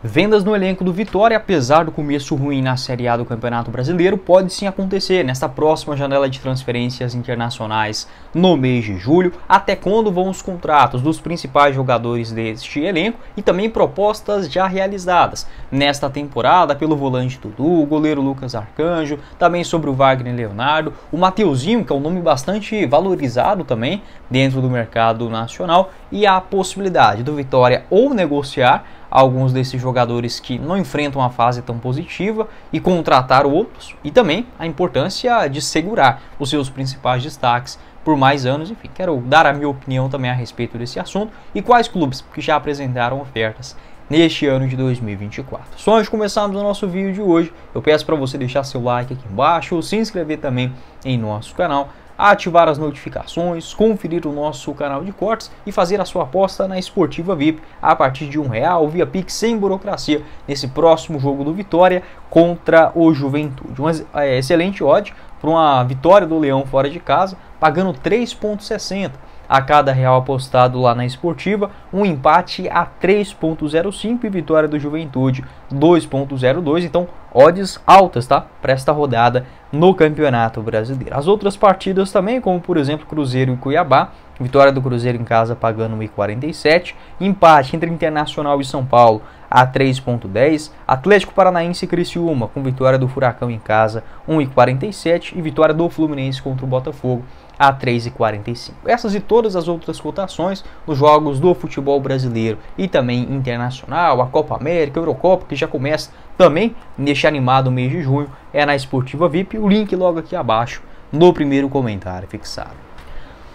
Vendas no elenco do Vitória, apesar do começo ruim na Série A do Campeonato Brasileiro, pode sim acontecer nesta próxima janela de transferências internacionais no mês de julho, até quando vão os contratos dos principais jogadores deste elenco e também propostas já realizadas nesta temporada pelo volante Dudu, o goleiro Lucas Arcanjo, também sobre o Wagner Leonardo, o Mateuzinho, que é um nome bastante valorizado também dentro do mercado nacional, e a possibilidade do Vitória ou negociar alguns desses jogadores que não enfrentam uma fase tão positiva e contratar outros, e também a importância de segurar os seus principais destaques por mais anos. Enfim, quero dar a minha opinião também a respeito desse assunto e quais clubes que já apresentaram ofertas neste ano de 2024. Só antes de começarmos o nosso vídeo de hoje, eu peço para você deixar seu like aqui embaixo, se inscrever também em nosso canal, ativar as notificações, conferir o nosso canal de cortes e fazer a sua aposta na Esportiva VIP a partir de R$1 via Pix sem burocracia nesse próximo jogo do Vitória contra o Juventude. Uma excelente odd para uma vitória do Leão fora de casa, pagando 3,60 a cada real apostado lá na Esportiva, um empate a 3,05 e vitória do Juventude 2,02, então odds altas, tá? Para esta rodada no Campeonato Brasileiro. As outras partidas também, como por exemplo Cruzeiro e Cuiabá, vitória do Cruzeiro em casa pagando 1,47, empate entre Internacional e São Paulo a 3,10, Atlético Paranaense e Criciúma com vitória do Furacão em casa 1,47 e vitória do Fluminense contra o Botafogo a 3,45. Essas e todas as outras cotações nos jogos do futebol brasileiro e também internacional, a Copa América, a Eurocopa, que já começa também neste animado mês de junho, é na Esportiva VIP, o link logo aqui abaixo no primeiro comentário fixado.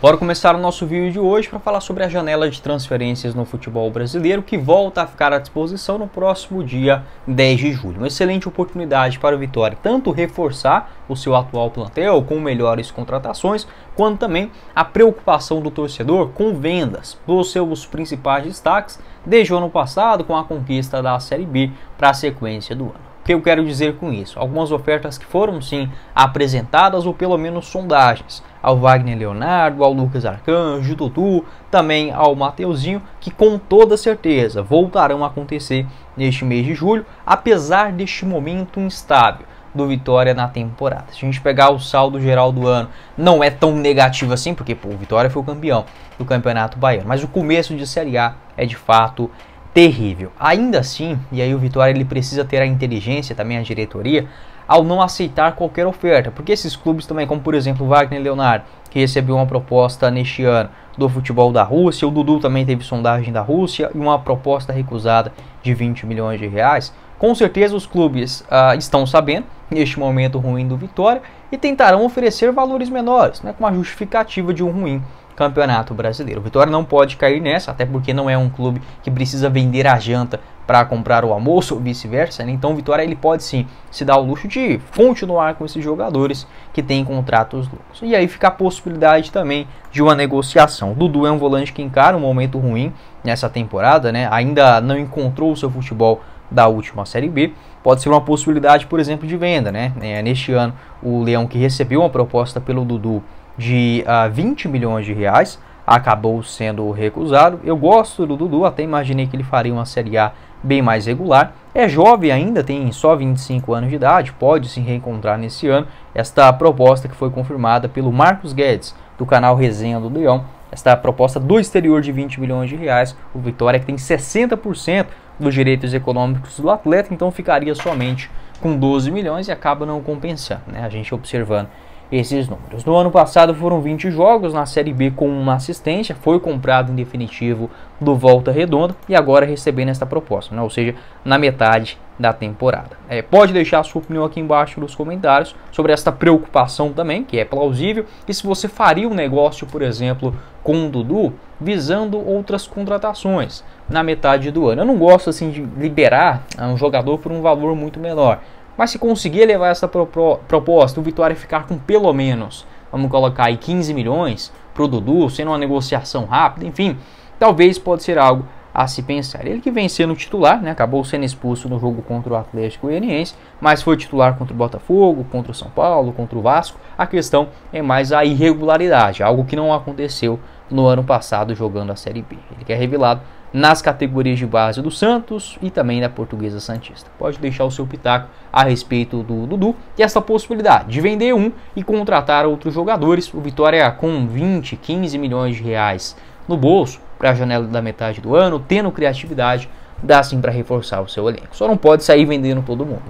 Bora começar o nosso vídeo de hoje para falar sobre a janela de transferências no futebol brasileiro, que volta a ficar à disposição no próximo dia 10 de julho. Uma excelente oportunidade para o Vitória tanto reforçar o seu atual plantel com melhores contratações, quanto também a preocupação do torcedor com vendas dos seus principais destaques desde o ano passado com a conquista da Série B para a sequência do ano. O que eu quero dizer com isso? Algumas ofertas que foram sim apresentadas ou pelo menos sondagens ao Wagner Leonardo, ao Lucas Arcanjo, Dudu, também ao Mateuzinho, que com toda certeza voltarão a acontecer neste mês de julho, apesar deste momento instável do Vitória na temporada. Se a gente pegar o saldo geral do ano, não é tão negativo assim, porque o Vitória foi o campeão do Campeonato Baiano, mas o começo de Série A é de fato terrível. Ainda assim, e aí o Vitória ele precisa ter a inteligência, também a diretoria, ao não aceitar qualquer oferta, porque esses clubes também, como por exemplo o Wagner Leonardo, que recebeu uma proposta neste ano do futebol da Rússia, o Dudu também teve sondagem da Rússia e uma proposta recusada de 20 milhões de reais, com certeza os clubes estão sabendo neste momento ruim do Vitória e tentarão oferecer valores menores, né, com a justificativa de um ruim Campeonato Brasileiro. O Vitória não pode cair nessa, até porque não é um clube que precisa vender a janta para comprar o almoço ou vice-versa, né? Então o Vitória ele pode sim se dar o luxo de continuar com esses jogadores que têm contratos longos. E aí fica a possibilidade também de uma negociação. O Dudu é um volante que encara um momento ruim nessa temporada, né? Ainda não encontrou o seu futebol da última Série B. Pode ser uma possibilidade, por exemplo, de venda, né? Neste ano, o Leão, que recebeu uma proposta pelo Dudu de 20 milhões de reais, acabou sendo recusado. Eu gosto do Dudu, até imaginei que ele faria uma Série A bem mais regular. É jovem ainda, tem só 25 anos de idade, pode se reencontrar nesse ano. Esta proposta que foi confirmada pelo Marcos Guedes, do canal Resenha do Leão, esta proposta do exterior de 20 milhões de reais, o Vitória que tem 60% dos direitos econômicos do atleta, então ficaria somente com 12 milhões e acaba não compensando, né? A gente observando esses números. No ano passado foram 20 jogos na Série B com uma assistência, foi comprado em definitivo do Volta Redonda e agora recebendo esta proposta, né? Ou seja, na metade da temporada. Pode deixar a sua opinião aqui embaixo nos comentários sobre esta preocupação também, que é plausível, e se você faria um negócio, por exemplo, com o Dudu, visando outras contratações na metade do ano. Eu não gosto assim de liberar um jogador por um valor muito menor, mas se conseguir levar essa proposta, o Vitória ficar com pelo menos, vamos colocar aí 15 milhões para o Dudu, sendo uma negociação rápida, enfim, talvez pode ser algo a se pensar. Ele que vem sendo titular, né, acabou sendo expulso no jogo contra o Atlético Goianiense, mas foi titular contra o Botafogo, contra o São Paulo, contra o Vasco. A questão é mais a irregularidade, algo que não aconteceu no ano passado jogando a Série B. Ele que é revelado nas categorias de base do Santos e também da Portuguesa Santista. Pode deixar o seu pitaco a respeito do Dudu e essa possibilidade de vender um e contratar outros jogadores. O Vitória com 20, 15 milhões de reais no bolso para a janela da metade do ano, tendo criatividade, dá sim para reforçar o seu elenco. Só não pode sair vendendo todo mundo.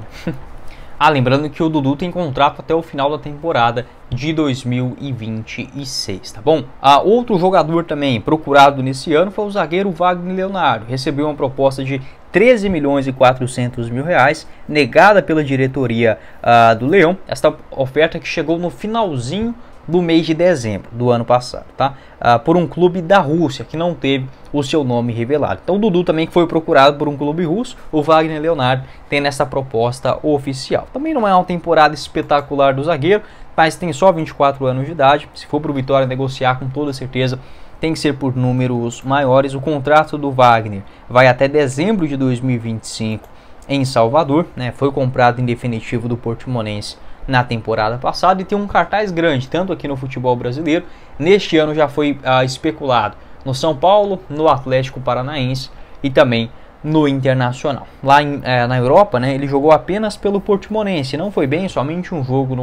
Lembrando que o Dudu tem contrato até o final da temporada de 2026, tá bom? Outro jogador também procurado nesse ano foi o zagueiro Wagner Leonardo. Recebeu uma proposta de 13 milhões e 400 mil reais, negada pela diretoria do Leão. Esta oferta que chegou no finalzinho do mês de dezembro do ano passado, tá? Por um clube da Rússia que não teve o seu nome revelado. Então o Dudu também foi procurado por um clube russo, o Wagner Leonardo tem nessa proposta oficial. Também não é uma temporada espetacular do zagueiro, mas tem só 24 anos de idade. Se for para o Vitória negociar, com toda certeza tem que ser por números maiores. O contrato do Wagner vai até dezembro de 2025 em Salvador, né? Foi comprado em definitivo do Portimonense na temporada passada e tem um cartaz grande, tanto aqui no futebol brasileiro. Neste ano já foi especulado no São Paulo, no Atlético Paranaense e também no Internacional. Lá na Europa, né, ele jogou apenas pelo Portimonense, não foi bem, somente um jogo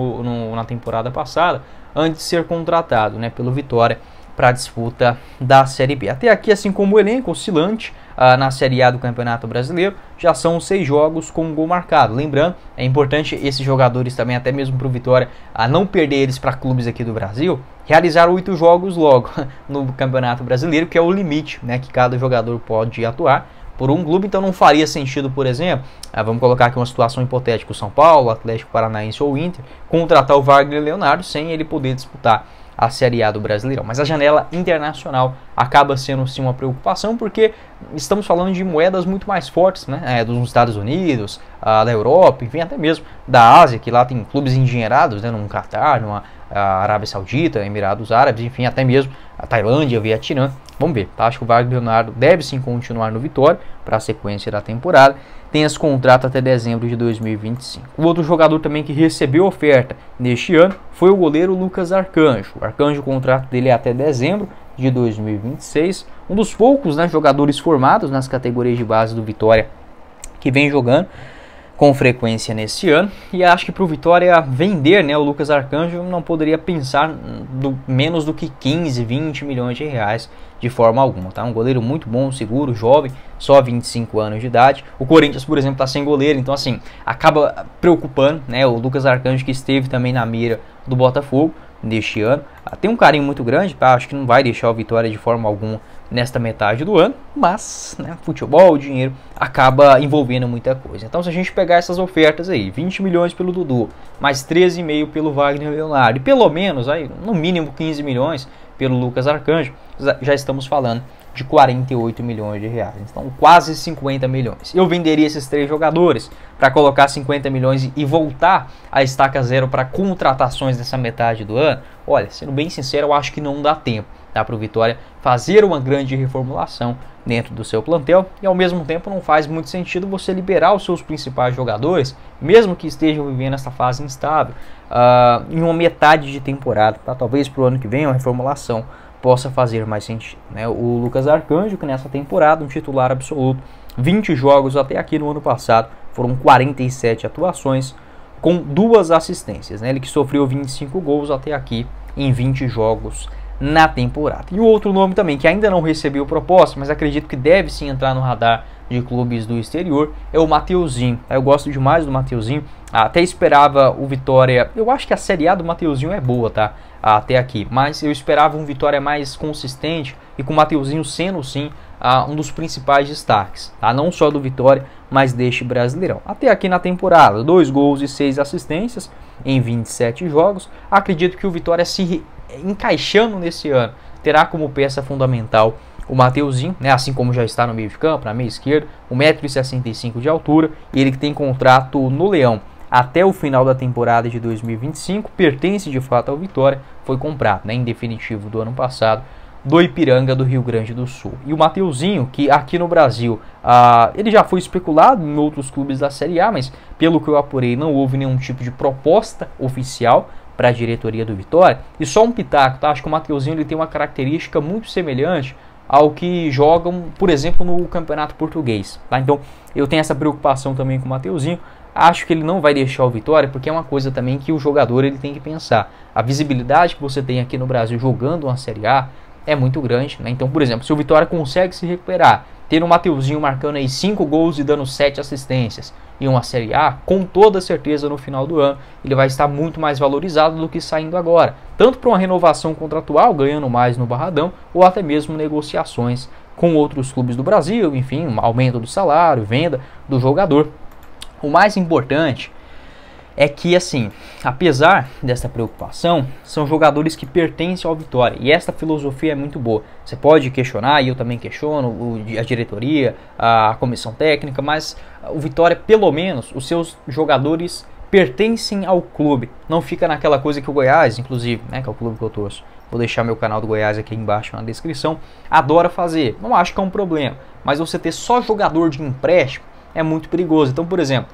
na temporada passada, antes de ser contratado, né, pelo Vitória para a disputa da Série B. Até aqui, assim como o elenco oscilante na Série A do Campeonato Brasileiro, já são 6 jogos com gol marcado. Lembrando, é importante esses jogadores também, até mesmo para o Vitória, não perder eles para clubes aqui do Brasil, realizar 8 jogos logo no Campeonato Brasileiro, que é o limite, né, que cada jogador pode atuar por um clube. Então não faria sentido, por exemplo, vamos colocar aqui uma situação hipotética, o São Paulo, Atlético Paranaense ou Inter, contratar o Wagner Leonardo sem ele poder disputar a Série A do Brasileirão. Mas a janela internacional acaba sendo sim uma preocupação, porque estamos falando de moedas muito mais fortes, né, dos Estados Unidos, da Europa, enfim, até mesmo da Ásia, que lá tem clubes endinheirados, né, no Catar, numa Arábia Saudita, Emirados Árabes, enfim, até mesmo a Tailândia, Vietnã. Vamos ver, tá? Acho que o Wagner Leonardo deve sim continuar no Vitória para a sequência da temporada. Tem esse contrato até dezembro de 2025. O outro jogador também que recebeu oferta neste ano foi o goleiro Lucas Arcanjo. O Arcanjo, o contrato dele é até dezembro de 2026. Um dos poucos, né, jogadores formados nas categorias de base do Vitória que vem jogando com frequência nesse ano, e acho que para o Vitória vender, né, o Lucas Arcanjo não poderia pensar menos do que 15, 20 milhões de reais de forma alguma, tá? Um goleiro muito bom, seguro, jovem, só 25 anos de idade. O Corinthians, por exemplo, está sem goleiro, então assim, acaba preocupando, né, o Lucas Arcanjo, que esteve também na mira do Botafogo neste ano. Tem um carinho muito grande, tá? Acho que não vai deixar o Vitória de forma alguma nesta metade do ano, mas, né, futebol, dinheiro acaba envolvendo muita coisa. Então, se a gente pegar essas ofertas aí, 20 milhões pelo Dudu, mais 13,5 pelo Wagner Leonardo, e pelo menos, aí, no mínimo 15 milhões pelo Lucas Arcanjo, já estamos falando de 48 milhões de reais. Então, quase 50 milhões. Eu venderia esses 3 jogadores para colocar 50 milhões e voltar a estaca zero para contratações nessa metade do ano. Olha, sendo bem sincero, eu acho que não dá tempo, tá, para o Vitória fazer uma grande reformulação dentro do seu plantel, e ao mesmo tempo não faz muito sentido você liberar os seus principais jogadores, mesmo que estejam vivendo essa fase instável, em uma metade de temporada, tá? Talvez para o ano que vem uma reformulação possa fazer mais sentido, né? O Lucas Arcanjo, que nessa temporada um titular absoluto, 20 jogos até aqui no ano passado, foram 47 atuações com 2 assistências, né? Ele que sofreu 25 gols até aqui em 20 jogos na temporada. E o outro nome também, que ainda não recebeu proposta, mas acredito que deve sim entrar no radar de clubes do exterior, é o Mateuzinho. Eu gosto demais do Mateuzinho, até esperava o Vitória, eu acho que a Série A do Mateuzinho é boa, tá? Até aqui, mas eu esperava um Vitória mais consistente e com o Mateuzinho sendo sim um dos principais destaques, tá? Não só do Vitória, mas deste Brasileirão. Até aqui na temporada, 2 gols e 6 assistências em 27 jogos. Acredito que o Vitória, se encaixando nesse ano, terá como peça fundamental o Mateuzinho, né, assim como já está no meio de campo, na meia esquerda, 1,65 m de altura, e ele que tem contrato no Leão até o final da temporada de 2025, pertence de fato ao Vitória, foi comprado, né, em definitivo do ano passado, do Ipiranga do Rio Grande do Sul. E o Mateuzinho, que aqui no Brasil, ele já foi especulado em outros clubes da Série A, mas pelo que eu apurei, não houve nenhum tipo de proposta oficial para a diretoria do Vitória. E só um pitaco, tá? Acho que o Mateuzinho ele tem uma característica muito semelhante ao que jogam, por exemplo, no Campeonato Português, tá? Então eu tenho essa preocupação também com o Mateuzinho. Acho que ele não vai deixar o Vitória, porque é uma coisa também que o jogador ele tem que pensar. A visibilidade que você tem aqui no Brasil jogando uma Série A é muito grande, né? Então, por exemplo, se o Vitória consegue se recuperar, ter o Mateuzinho marcando aí 5 gols e dando 7 assistências em uma Série A, com toda certeza no final do ano ele vai estar muito mais valorizado do que saindo agora, tanto para uma renovação contratual, ganhando mais no Barradão, ou até mesmo negociações com outros clubes do Brasil, enfim, um aumento do salário, venda do jogador. O mais importante é que, assim, apesar dessa preocupação, são jogadores que pertencem ao Vitória, e esta filosofia é muito boa. Você pode questionar, e eu também questiono, a diretoria, a comissão técnica, mas o Vitória, pelo menos, os seus jogadores pertencem ao clube. Não fica naquela coisa que o Goiás, inclusive, né, que é o clube que eu torço, vou deixar meu canal do Goiás aqui embaixo na descrição, adora fazer. Não acho que é um problema, mas você ter só jogador de empréstimo é muito perigoso. Então, por exemplo,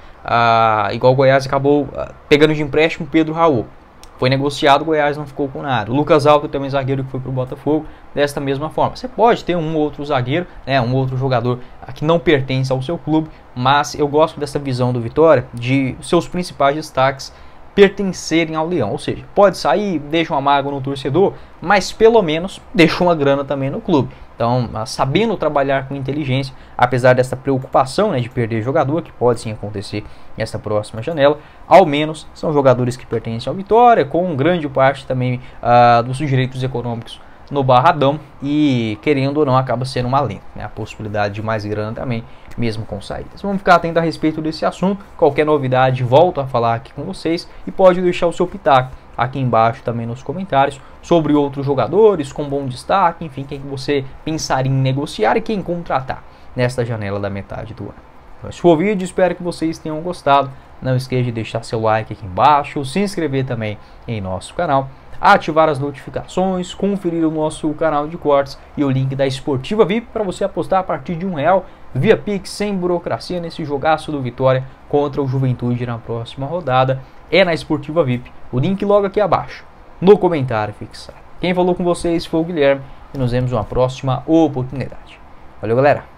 igual o Goiás acabou pegando de empréstimo Pedro Raul. Foi negociado, o Goiás não ficou com nada. O Lucas Alto, também zagueiro que foi para o Botafogo, desta mesma forma. Você pode ter um outro zagueiro, né, um outro jogador que não pertence ao seu clube, mas eu gosto dessa visão do Vitória, de seus principais destaques pertencerem ao Leão. Ou seja, pode sair, deixa uma mágoa no torcedor, mas pelo menos deixa uma grana também no clube. Então, sabendo trabalhar com inteligência, apesar dessa preocupação, né, de perder jogador, que pode sim acontecer nessa próxima janela, ao menos são jogadores que pertencem ao Vitória, com grande parte também dos direitos econômicos no Barradão, e querendo ou não acaba sendo uma alento, né, a possibilidade de mais grana também, mesmo com saídas. Vamos ficar atento a respeito desse assunto. Qualquer novidade, volto a falar aqui com vocês, e pode deixar o seu pitaco aqui embaixo também nos comentários sobre outros jogadores com bom destaque, enfim, quem você pensaria em negociar e quem contratar nesta janela da metade do ano. Então, esse foi o vídeo, espero que vocês tenham gostado. Não esqueça de deixar seu like aqui embaixo, se inscrever também em nosso canal, ativar as notificações, conferir o nosso canal de cortes e o link da Esportiva VIP para você apostar a partir de R$1 via Pix, sem burocracia, nesse jogaço do Vitória contra o Juventude na próxima rodada. É na Esportiva VIP, o link logo aqui abaixo, no comentário fixado. Quem falou com vocês foi o Guilherme, e nos vemos numa próxima oportunidade. Valeu, galera!